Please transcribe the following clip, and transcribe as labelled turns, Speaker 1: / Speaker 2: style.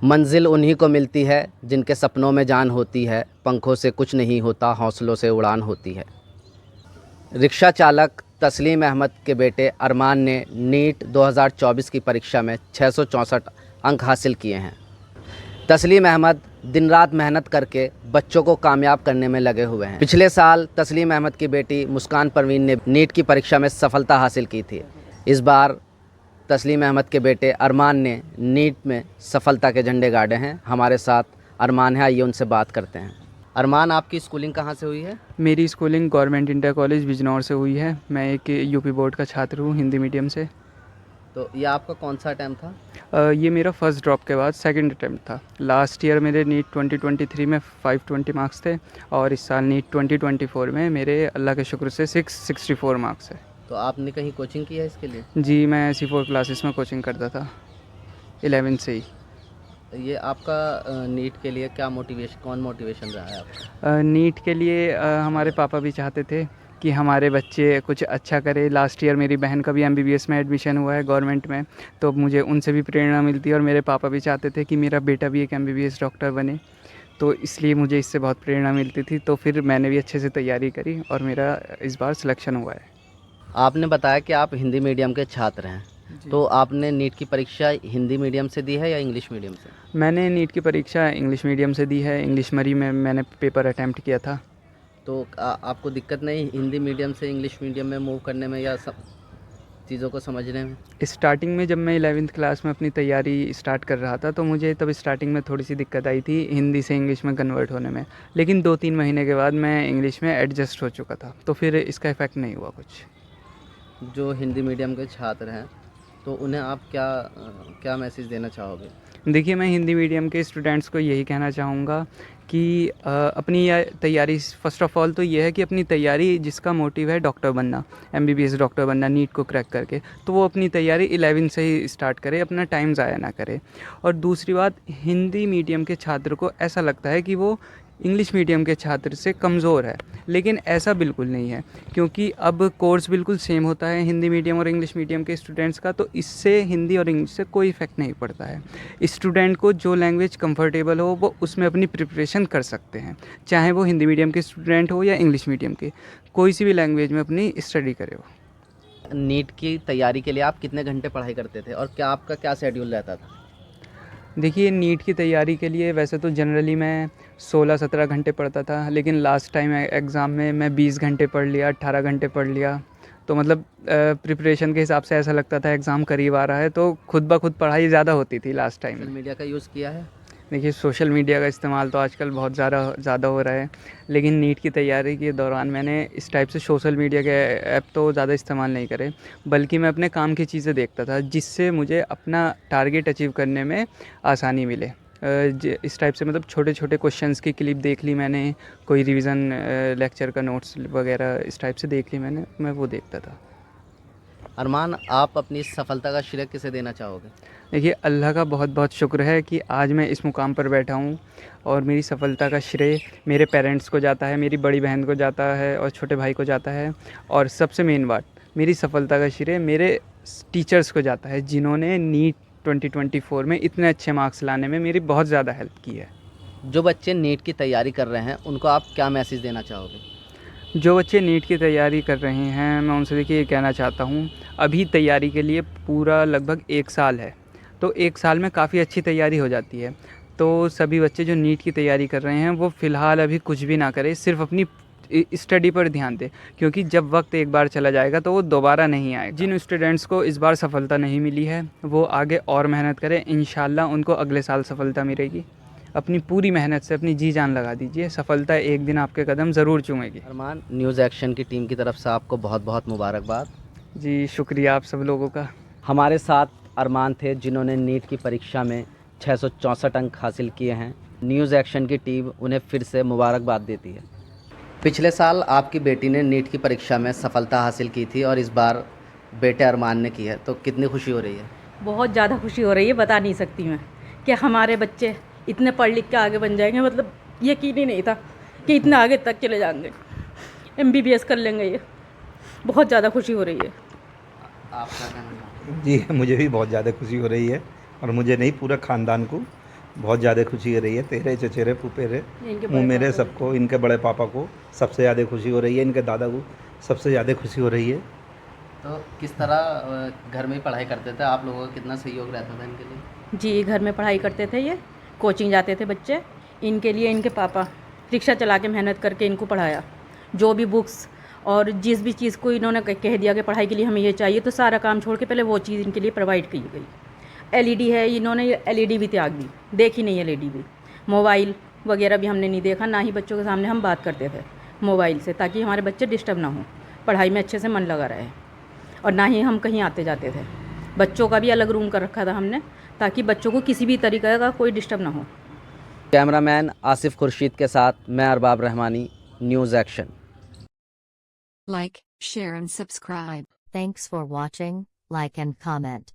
Speaker 1: मंजिल उन्हीं को मिलती है जिनके सपनों में जान होती है, पंखों से कुछ नहीं होता, हौसलों से उड़ान होती है। रिक्शा चालक तस्लीम अहमद के बेटे अरमान ने नीट 2024 की परीक्षा में 664 अंक हासिल किए हैं। तस्लीम अहमद दिन रात मेहनत करके बच्चों को कामयाब करने में लगे हुए हैं। पिछले साल तस्लीम अहमद की बेटी मुस्कान परवीन ने नीट की परीक्षा में सफलता हासिल की थी। इस बार तस्लीम अहमद के बेटे अरमान ने नीट में सफलता के झंडे गाड़े हैं। हमारे साथ अरमान है, आइए उनसे बात करते हैं। अरमान, आपकी स्कूलिंग कहाँ से हुई है?
Speaker 2: मेरी schooling government inter college Bijnor से हुई है। मैं एक यूपी बोर्ड का छात्र हूँ, हिंदी मीडियम से।
Speaker 1: तो ये आपका कौन सा अटैम्प्ट था?
Speaker 2: ये मेरा फर्स्ट ड्रॉप के बाद सेकंड अटैम्प्ट था। लास्ट ईयर मेरे नीट 2023 में 520 मार्क्स थे और इस साल नीट 2024 में मेरे अल्लाह के शुक्र से 664 मार्क्स है।
Speaker 1: तो आपने कहीं कोचिंग की है इसके लिए?
Speaker 2: जी, मैं C4 क्लासेस में कोचिंग करता था 11 से ही।
Speaker 1: ये आपका नीट के लिए क्या कौन मोटिवेशन रहा है आपका?
Speaker 2: नीट के लिए हमारे पापा भी चाहते थे कि हमारे बच्चे कुछ अच्छा करे। लास्ट ईयर मेरी बहन का भी MBBS में एडमिशन हुआ है गवर्नमेंट में, तो मुझे उनसे भी प्रेरणा मिलती है और मेरे पापा भी चाहते थे कि मेरा बेटा भी एक MBBS डॉक्टर बने, तो इसलिए मुझे इससे बहुत प्रेरणा मिलती थी। तो फिर मैंने भी अच्छे से तैयारी करी और मेरा इस बार सिलेक्शन हुआ है।
Speaker 1: आपने बताया कि आप हिंदी मीडियम के छात्र हैं, तो आपने नीट की परीक्षा हिंदी मीडियम से दी है या इंग्लिश मीडियम से?
Speaker 2: मैंने नीट की परीक्षा इंग्लिश मीडियम से दी है। इंग्लिश मरी में मैंने पेपर अटैम्प्ट किया था।
Speaker 1: तो आपको दिक्कत नहीं हिंदी मीडियम से इंग्लिश मीडियम में मूव करने में या सब चीज़ों को समझने में?
Speaker 2: स्टार्टिंग में जब मैं 11वीं क्लास में अपनी तैयारी स्टार्ट कर रहा था, तो मुझे तब स्टार्टिंग में थोड़ी सी दिक्कत आई थी हिंदी से इंग्लिश में कन्वर्ट होने में, लेकिन 2-3 महीने के बाद मैं इंग्लिश में एडजस्ट हो चुका था, तो फिर इसका इफ़ेक्ट नहीं हुआ कुछ।
Speaker 1: जो हिंदी मीडियम के छात्र हैं, तो उन्हें आप क्या मैसेज देना चाहोगे?
Speaker 2: देखिए, मैं हिंदी मीडियम के स्टूडेंट्स को यही कहना चाहूँगा कि अपनी तैयारी, फ़र्स्ट ऑफ़ ऑल तो ये है कि अपनी तैयारी, जिसका मोटिव है डॉक्टर बनना, MBBS डॉक्टर बनना नीट को क्रैक करके, तो वो अपनी तैयारी 11 से ही स्टार्ट करे, अपना टाइम ज़ाया ना करे। और दूसरी बात, हिंदी मीडियम के छात्र को ऐसा लगता है कि वो इंग्लिश मीडियम के छात्र से कमज़ोर है, लेकिन ऐसा बिल्कुल नहीं है, क्योंकि अब कोर्स बिल्कुल सेम होता है हिंदी मीडियम और इंग्लिश मीडियम के स्टूडेंट्स का, तो इससे हिंदी और इंग्लिश से कोई इफ़ेक्ट नहीं पड़ता है। स्टूडेंट को जो लैंग्वेज कंफर्टेबल हो वो उसमें अपनी प्रिपरेशन कर सकते हैं, चाहे वो हिंदी मीडियम के स्टूडेंट हो या इंग्लिश मीडियम के, कोई सी भी लैंग्वेज में अपनी स्टडी करे वो।
Speaker 1: नीट की तैयारी के लिए आप कितने घंटे पढ़ाई करते थे और आपका क्या शेड्यूल रहता था?
Speaker 2: देखिए, नीट की तैयारी के लिए वैसे तो जनरली मैं 16-17 घंटे पढ़ता था, लेकिन लास्ट टाइम एग्ज़ाम में मैं 20 घंटे पढ़ लिया, 18 घंटे पढ़ लिया। तो मतलब प्रिपरेशन के हिसाब से ऐसा लगता था एग्ज़ाम करीब आ रहा है, तो खुद ब खुद पढ़ाई ज़्यादा होती थी लास्ट टाइम
Speaker 1: सोशल
Speaker 2: में।
Speaker 1: मीडिया का यूज़ किया है?
Speaker 2: देखिए, सोशल मीडिया का इस्तेमाल तो आजकल बहुत ज़्यादा हो रहा है, लेकिन नीट की तैयारी के दौरान मैंने इस टाइप से सोशल मीडिया के ऐप तो ज़्यादा इस्तेमाल नहीं करे, बल्कि मैं अपने काम की चीज़ें देखता था, जिससे मुझे अपना टारगेट अचीव करने में आसानी मिले। इस टाइप से मतलब छोटे छोटे क्वेश्चंस की क्लिप देख ली मैंने, कोई रिवीजन लेक्चर का नोट्स वगैरह इस टाइप से देख ली मैंने, मैं वो देखता था।
Speaker 1: अरमान, आप अपनी सफलता का श्रेय किसे देना चाहोगे?
Speaker 2: देखिए, अल्लाह का बहुत बहुत शुक्र है कि आज मैं इस मुकाम पर बैठा हूँ, और मेरी सफलता का श्रेय मेरे पेरेंट्स को जाता है, मेरी बड़ी बहन को जाता है और छोटे भाई को जाता है, और सबसे मेन बात, मेरी सफलता का श्रेय मेरे टीचर्स को जाता है, जिन्होंने नीट 2024 में इतने अच्छे मार्क्स लाने में मेरी बहुत ज़्यादा हेल्प की है।
Speaker 1: जो बच्चे नीट की तैयारी कर रहे हैं, उनको आप क्या मैसेज देना चाहोगे?
Speaker 2: जो बच्चे नीट की तैयारी कर रहे हैं, मैं उनसे देखिए ये कहना चाहता हूँ, अभी तैयारी के लिए पूरा लगभग 1 साल है, तो 1 साल में काफ़ी अच्छी तैयारी हो जाती है। तो सभी बच्चे जो नीट की तैयारी कर रहे हैं, वो फ़िलहाल अभी कुछ भी ना करें, सिर्फ अपनी स्टडी पर ध्यान दें, क्योंकि जब वक्त एक बार चला जाएगा तो वो दोबारा नहीं आएगा। जिन स्टूडेंट्स को इस बार सफलता नहीं मिली है, वो आगे और मेहनत करें, इंशाल्लाह उनको अगले साल सफलता मिलेगी। अपनी पूरी मेहनत से अपनी जी जान लगा दीजिए, सफलता एक दिन आपके कदम ज़रूर चूमेगी।
Speaker 1: अरमान, न्यूज़ एक्शन की टीम की तरफ से आपको बहुत बहुत मुबारकबाद।
Speaker 2: जी, शुक्रिया आप सब लोगों का।
Speaker 1: हमारे साथ अरमान थे, जिन्होंने नीट की परीक्षा में 664 अंक हासिल किए हैं। न्यूज़ एक्शन की टीम उन्हें फिर से मुबारकबाद देती है। पिछले साल आपकी बेटी ने नीट की परीक्षा में सफलता हासिल की थी और इस बार बेटे अरमान ने की है, तो कितनी खुशी हो रही है?
Speaker 3: बहुत ज़्यादा खुशी हो रही है, बता नहीं सकती मैं कि हमारे बच्चे इतने पढ़ लिख के आगे बन जाएंगे। मतलब यकीन ही नहीं था कि इतने आगे तक चले जाएंगे, MBBS कर लेंगे। ये बहुत ज़्यादा खुशी हो रही है।
Speaker 1: आप क्या कहना चाहते हैं?
Speaker 4: जी, मुझे भी बहुत ज़्यादा खुशी हो रही है, और मुझे नहीं, पूरा ख़ानदान को बहुत ज़्यादा खुशी हो रही है। तेरे चचेरे फुफेरे
Speaker 3: इनके बड़े
Speaker 4: मेरे
Speaker 3: पापा
Speaker 4: सबको, इनके बड़े पापा को सबसे ज़्यादा खुशी हो रही है, इनके दादा को सबसे ज़्यादा खुशी हो रही है।
Speaker 1: तो किस तरह घर में ही पढ़ाई करते थे आप लोगों का, कितना सहयोग रहता था इनके लिए?
Speaker 3: जी घर में पढ़ाई करते थे, ये कोचिंग जाते थे बच्चे। इनके लिए इनके पापा रिक्शा चला के मेहनत करके इनको पढ़ाया। जो भी बुक्स और जिस भी चीज़ को इन्होंने कह दिया कि पढ़ाई के लिए हमें ये चाहिए, तो सारा काम छोड़ के पहले वो चीज़ इनके लिए प्रोवाइड की गई। एलईडी है, इन्होंने एलईडी भी त्याग दी, देखी नहीं एलईडी भी। मोबाइल वगैरह भी हमने नहीं देखा, ना ही बच्चों के सामने हम बात करते थे मोबाइल से, ताकि हमारे बच्चे डिस्टर्ब ना हों, पढ़ाई में अच्छे से मन लगा रहे। और ना ही हम कहीं आते जाते थे। बच्चों का भी अलग रूम कर रखा था हमने, ताकि बच्चों को किसी भी तरीके का कोई डिस्टर्ब ना हो।
Speaker 1: कैमरामैन आसिफ खुर्शीद के साथ मैं Arbab Rahmani, news action.
Speaker 5: Like, share and subscribe.
Speaker 6: Thanks for watching, like and comment.